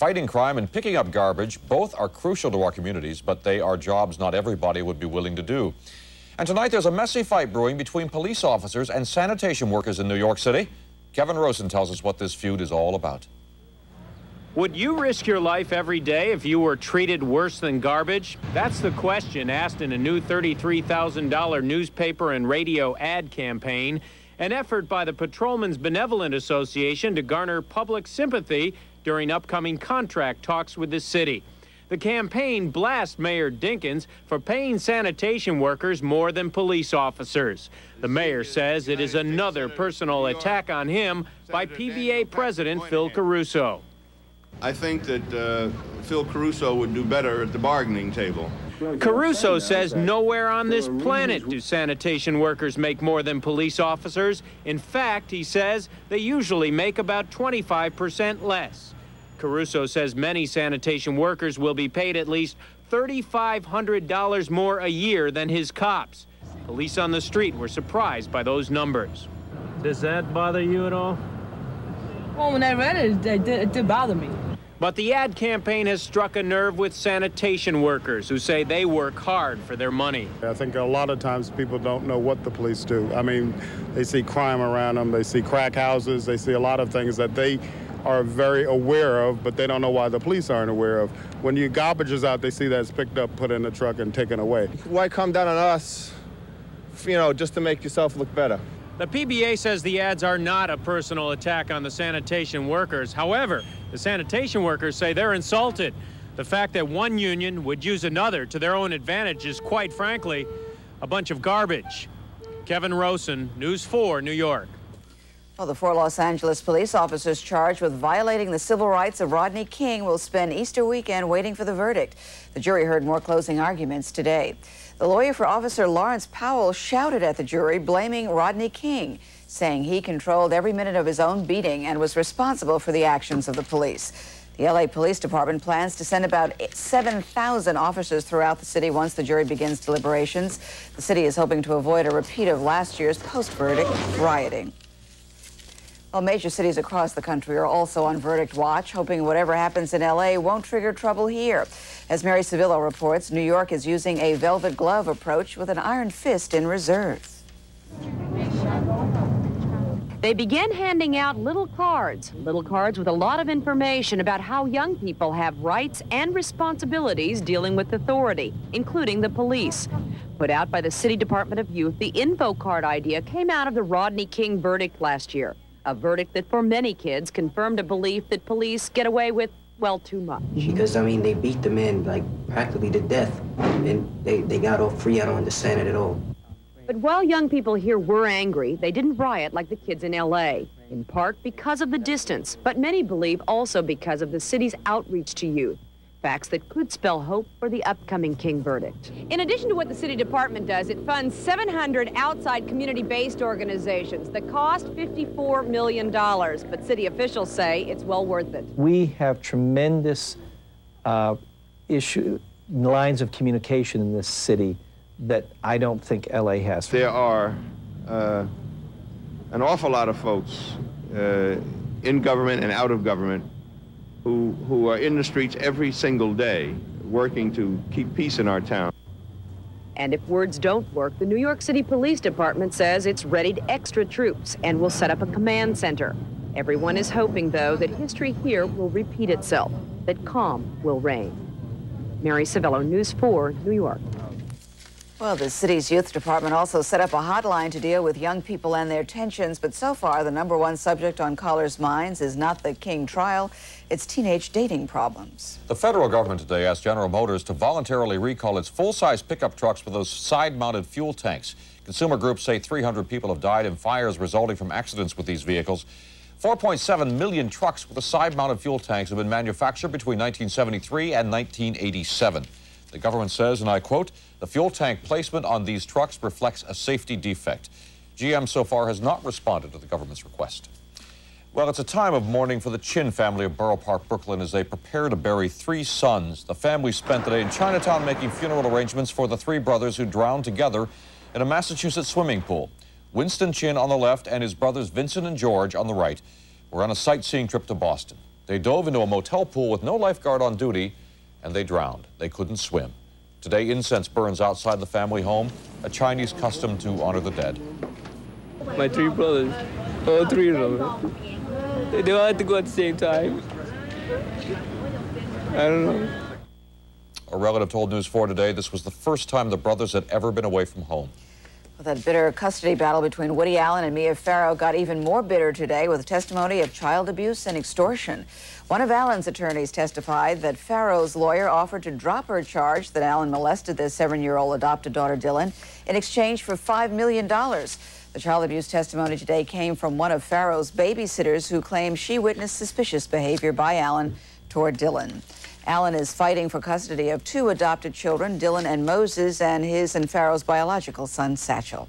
Fighting crime and picking up garbage, both are crucial to our communities, but they are jobs not everybody would be willing to do. And tonight there's a messy fight brewing between police officers and sanitation workers in New York City. Kevin Rosen tells us what this feud is all about. Would you risk your life every day if you were treated worse than garbage? That's the question asked in a new $33,000 newspaper and radio ad campaign, an effort by the Patrolmen's Benevolent Association to garner public sympathy during upcoming contract talks with the city. The campaign blasts Mayor Jenkins for paying sanitation workers more than police officers. The mayor says it is another personal attack on him by PBA President Phil Caruso. I think that Phil Caruso would do better at the bargaining table. Caruso says nowhere on this planet do sanitation workers make more than police officers. In fact, he says they usually make about 25% less. Caruso says many sanitation workers will be paid at least $3,500 more a year than his cops. Police on the street were surprised by those numbers. Does that bother you at all? Well, when I read it, it did bother me. But the ad campaign has struck a nerve with sanitation workers who say they work hard for their money. I think a lot of times people don't know what the police do. I mean, they see crime around them, they see crack houses, they see a lot of things that they are very aware of, but they don't know why the police aren't aware of. When your garbage is out, they see that it's picked up, put in the truck, and taken away. Why come down on us, you know, just to make yourself look better? The PBA says the ads are not a personal attack on the sanitation workers. However, the sanitation workers say they're insulted. The fact that one union would use another to their own advantage is, quite frankly, a bunch of garbage. Kevin Rosen, News 4, New York. Well, the 4 Los Angeles police officers charged with violating the civil rights of Rodney King will spend Easter weekend waiting for the verdict. The jury heard more closing arguments today. The lawyer for Officer Lawrence Powell shouted at the jury, blaming Rodney King, saying he controlled every minute of his own beating and was responsible for the actions of the police. The LA Police Department plans to send about 7,000 officers throughout the city once the jury begins deliberations. The city is hoping to avoid a repeat of last year's post-verdict rioting. Well, major cities across the country are also on verdict watch, hoping whatever happens in LA won't trigger trouble here. As Mary Savillo reports, New York is using a velvet glove approach with an iron fist in reserve. They began handing out little cards with a lot of information about how young people have rights and responsibilities dealing with authority, including the police. Put out by the City Department of Youth, the info card idea came out of the Rodney King verdict last year. A verdict that for many kids confirmed a belief that police get away with, well, too much. Because, I mean, they beat the man, like, practically to death, and they got off free. I don't understand it at all. But while young people here were angry, they didn't riot like the kids in L.A., in part because of the distance, but many believe also because of the city's outreach to youth. Facts that could spell hope for the upcoming King verdict. In addition to what the city department does, it funds 700 outside community-based organizations that cost $54 million, but city officials say it's well worth it. We have tremendous lines of communication in this city that I don't think LA has. There are an awful lot of folks in government and out of government who are in the streets every single day working to keep peace in our town. And if words don't work, the New York City Police Department says it's readied extra troops and will set up a command center. Everyone is hoping, though, that history here will repeat itself, that calm will reign. Mary Savillo, News 4, New York. Well, the city's youth department also set up a hotline to deal with young people and their tensions, but so far the #1 subject on callers' minds is not the King trial, it's teenage dating problems. The federal government today asked General Motors to voluntarily recall its full-size pickup trucks with those side-mounted fuel tanks. Consumer groups say 300 people have died in fires resulting from accidents with these vehicles. 4.7 million trucks with the side-mounted fuel tanks have been manufactured between 1973 and 1987. The government says, and I quote, "The fuel tank placement on these trucks reflects a safety defect." GM so far has not responded to the government's request. Well, it's a time of mourning for the Chin family of Borough Park, Brooklyn, as they prepare to bury 3 sons. The family spent the day in Chinatown making funeral arrangements for the 3 brothers who drowned together in a Massachusetts swimming pool. Winston Chin on the left and his brothers Vincent and George on the right were on a sightseeing trip to Boston. They dove into a motel pool with no lifeguard on duty, and they drowned. They couldn't swim. Today, incense burns outside the family home, a Chinese custom to honor the dead. My three brothers, all three of them, they all had to go at the same time. I don't know. A relative told News 4 today this was the first time the brothers had ever been away from home. Well, that bitter custody battle between Woody Allen and Mia Farrow got even more bitter today with testimony of child abuse and extortion. One of Allen's attorneys testified that Farrow's lawyer offered to drop her charge that Allen molested their 7-year-old adopted daughter Dylan in exchange for $5 million. The child abuse testimony today came from one of Farrow's babysitters who claimed she witnessed suspicious behavior by Allen toward Dylan. Allen is fighting for custody of 2 adopted children, Dylan and Moses, and his and Farrow's biological son, Satchel.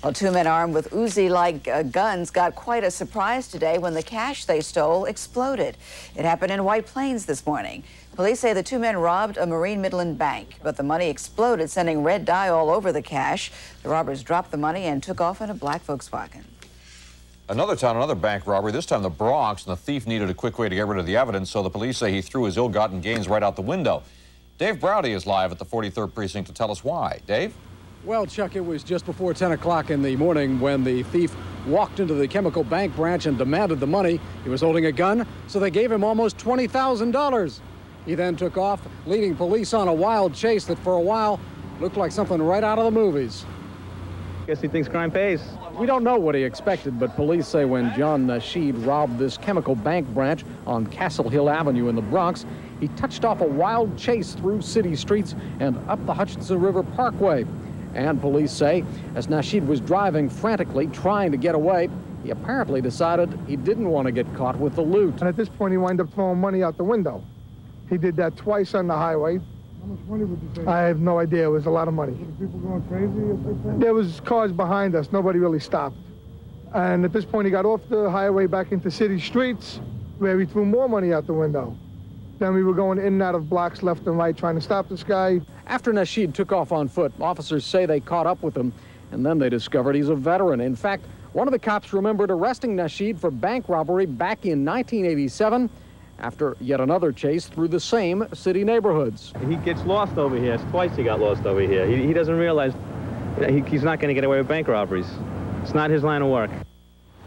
Well, 2 men armed with Uzi-like guns got quite a surprise today when the cash they stole exploded. It happened in White Plains this morning. Police say the 2 men robbed a Marine Midland bank, but the money exploded, sending red dye all over the cash. The robbers dropped the money and took off in a black Volkswagen. Another town, another bank robbery, this time the Bronx, and the thief needed a quick way to get rid of the evidence, so the police say he threw his ill-gotten gains right out the window. Dave Browdy is live at the 43rd Precinct to tell us why. Dave? Well, Chuck, it was just before 10 o'clock in the morning when the thief walked into the chemical bank branch and demanded the money. He was holding a gun, so they gave him almost $20,000. He then took off, leading police on a wild chase that for a while looked like something right out of the movies. Guess he thinks crime pays. We don't know what he expected, but police say when John Nasheed robbed this chemical bank branch on Castle Hill Avenue in the Bronx, he touched off a wild chase through city streets and up the Hutchinson River Parkway. And police say, as Nasheed was driving frantically, trying to get away, he apparently decided he didn't want to get caught with the loot. And at this point, he wound up throwing money out the window. He did that twice on the highway. How much money would you say? I have no idea. It was a lot of money. Were the people going crazy or something? There was cars behind us. Nobody really stopped. And at this point, he got off the highway back into city streets, where he threw more money out the window. Then we were going in and out of blocks left and right, trying to stop this guy. After Nasheed took off on foot, officers say they caught up with him, and then they discovered he's a veteran. In fact, one of the cops remembered arresting Nasheed for bank robbery back in 1987, after yet another chase through the same city neighborhoods. He gets lost over here. It's twice he got lost over here. He doesn't realize he's not going to get away with bank robberies. It's not his line of work.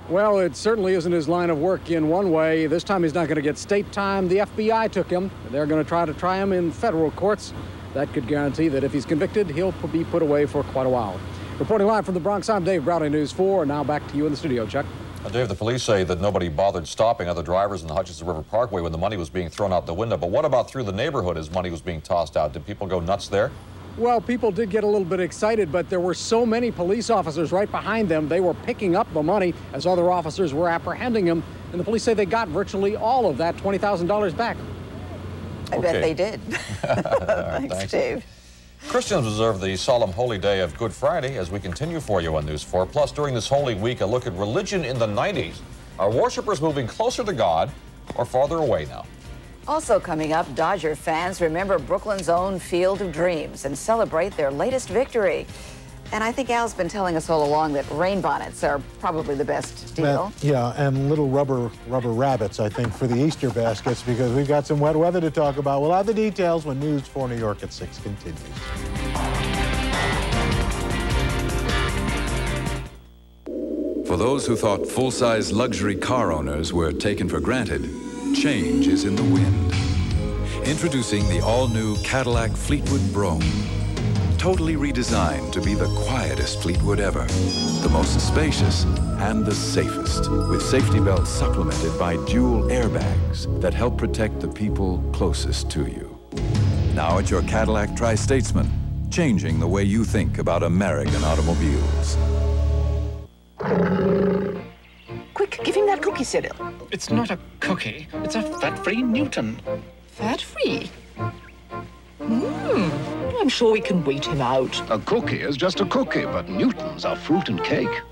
Well, it certainly isn't his line of work in one way. This time he's not going to get state time. The FBI took him. They're going to try him in federal courts. That could guarantee that if he's convicted, he'll be put away for quite a while. Reporting live from the Bronx, I'm Dave Browdy, News 4. Now back to you in the studio, Chuck. Dave, the police say that nobody bothered stopping other drivers in the Hutchinson River Parkway when the money was being thrown out the window. But what about through the neighborhood as money was being tossed out? Did people go nuts there? Well, people did get a little bit excited, but there were so many police officers right behind them. They were picking up the money as other officers were apprehending them. And the police say they got virtually all of that $20,000 back. I bet they did. Right, thanks, Dave. Christians observe the solemn holy day of Good Friday as we continue for you on News 4. Plus, during this Holy Week, a look at religion in the 90s. Are worshipers moving closer to God or farther away now? Also coming up, Dodger fans remember Brooklyn's own Field of Dreams and celebrate their latest victory. And I think Al's been telling us all along that rain bonnets are probably the best deal. Yeah, and little rubber rabbits, I think, for the Easter baskets, because we've got some wet weather to talk about. We'll have the details when News 4 New York at 6 continues. For those who thought full-size luxury car owners were taken for granted, change is in the wind. Introducing the all-new Cadillac Fleetwood Brougham. Totally redesigned to be the quietest Fleetwood ever, the most spacious and the safest, with safety belts supplemented by dual airbags that help protect the people closest to you. Now at your Cadillac Tri-Statesman, changing the way you think about American automobiles. Quick, give him that cookie cereal. It's not a cookie, it's a fat-free Newton. Fat-free? I'm sure we can wait him out. A cookie is just a cookie, but Newtons are fruit and cake.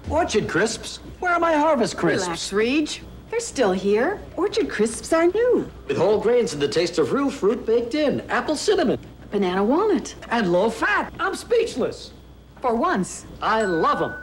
Orchard Crisps? Where are my Harvest Crisps? Relax, Reg. They're still here. Orchard Crisps are new. With whole grains and the taste of real fruit baked in. Apple cinnamon. Banana walnut. And low fat. I'm speechless. For once. I love them.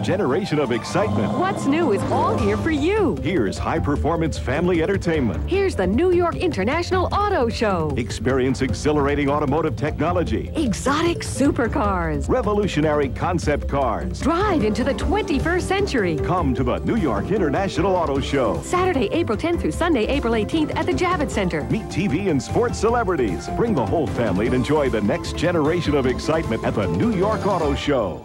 generation of excitement. What's new is all here for you. Here's high-performance family entertainment. Here's the New York International Auto Show. Experience exhilarating automotive technology. Exotic supercars. Revolutionary concept cars. Drive into the 21st century. Come to the New York International Auto Show. Saturday, April 10th through Sunday, April 18th at the Javits Center. Meet TV and sports celebrities. Bring the whole family and enjoy the next generation of excitement at the New York Auto Show.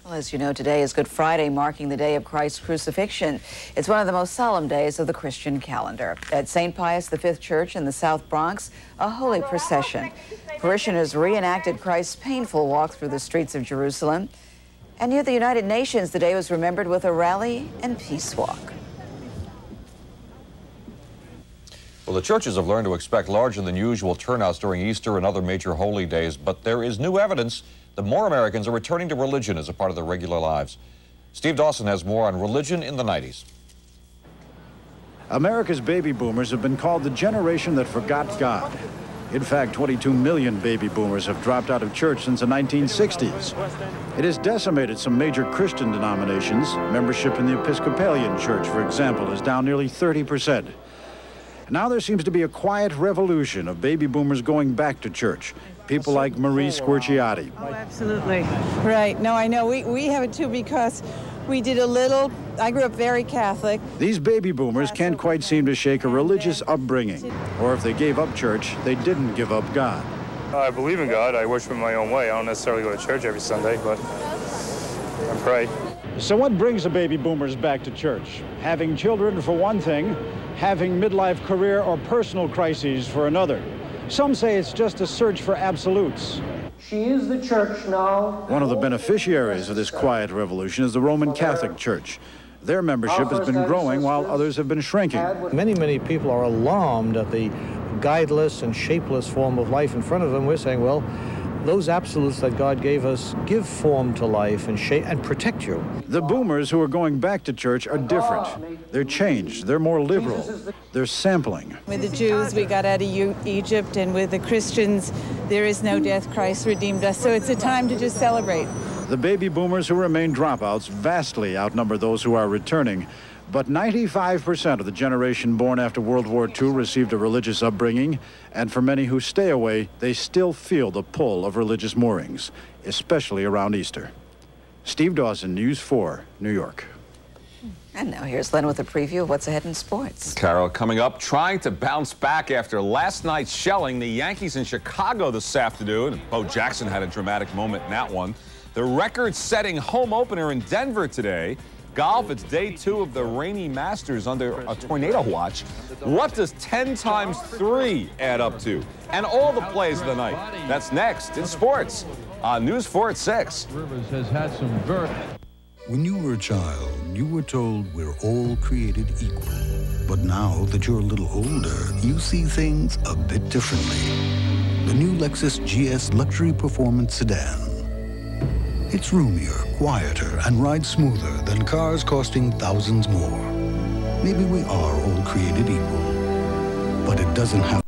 Well, as you know, today is Good Friday, marking the day of Christ's crucifixion. It's one of the most solemn days of the Christian calendar. At St. Pius V Church in the South Bronx, a holy procession. Parishioners reenacted Christ's painful walk through the streets of Jerusalem. And near the United Nations, the day was remembered with a rally and peace walk. Well, the churches have learned to expect larger than usual turnouts during Easter and other major holy days, but there is new evidence that more Americans are returning to religion as a part of their regular lives. Steve Dawson has more on religion in the 90s. America's baby boomers have been called the generation that forgot God. In fact, 22 million baby boomers have dropped out of church since the 1960s. It has decimated some major Christian denominations. Membership in the Episcopalian Church, for example, is down nearly 30%. Now there seems to be a quiet revolution of baby boomers going back to church. People like Marie Squirciati. Oh, absolutely. Right. No, I know. We have it too because we did a little. I grew up very Catholic. These baby boomers can't quite seem to shake a religious upbringing. Or if they gave up church, they didn't give up God. I believe in God. I worship in my own way. I don't necessarily go to church every Sunday, but I pray. So what brings the baby boomers back to church? Having children for one thing, having midlife career or personal crises for another. Some say it's just a search for absolutes. She is the church now. One of the beneficiaries of this quiet revolution is the Roman Catholic Church. Their membership has been growing while others have been shrinking. Many people are alarmed at the guideless and shapeless form of life in front of them. We're saying, well, those absolutes that God gave us give form to life and shape and protect you. The boomers who are going back to church are different. They're changed. They're more liberal. They're sampling. With the Jews, we got out of Egypt, and with the Christians, there is no death. Christ redeemed us. So it's a time to just celebrate. The baby boomers who remain dropouts vastly outnumber those who are returning. But 95% of the generation born after World War II received a religious upbringing, and for many who stay away, they still feel the pull of religious moorings, especially around Easter. Steve Dawson, News 4, New York. And now here's Len with a preview of what's ahead in sports. Carol, coming up, trying to bounce back after last night's shelling. The Yankees in Chicago this afternoon. Bo Jackson had a dramatic moment in that one. The record-setting home opener in Denver today. Golf, it's day 2 of the rainy Masters under a tornado watch. What does 10 times 3 add up to? And all the plays of the night. That's next in sports on News 4 at 6. Rivers has had some very... When you were a child, you were told we're all created equal. But now that you're a little older, you see things a bit differently. The new Lexus GS Luxury Performance Sedan. It's roomier, quieter, and rides smoother than cars costing thousands more. Maybe we are all created equal, but it doesn't have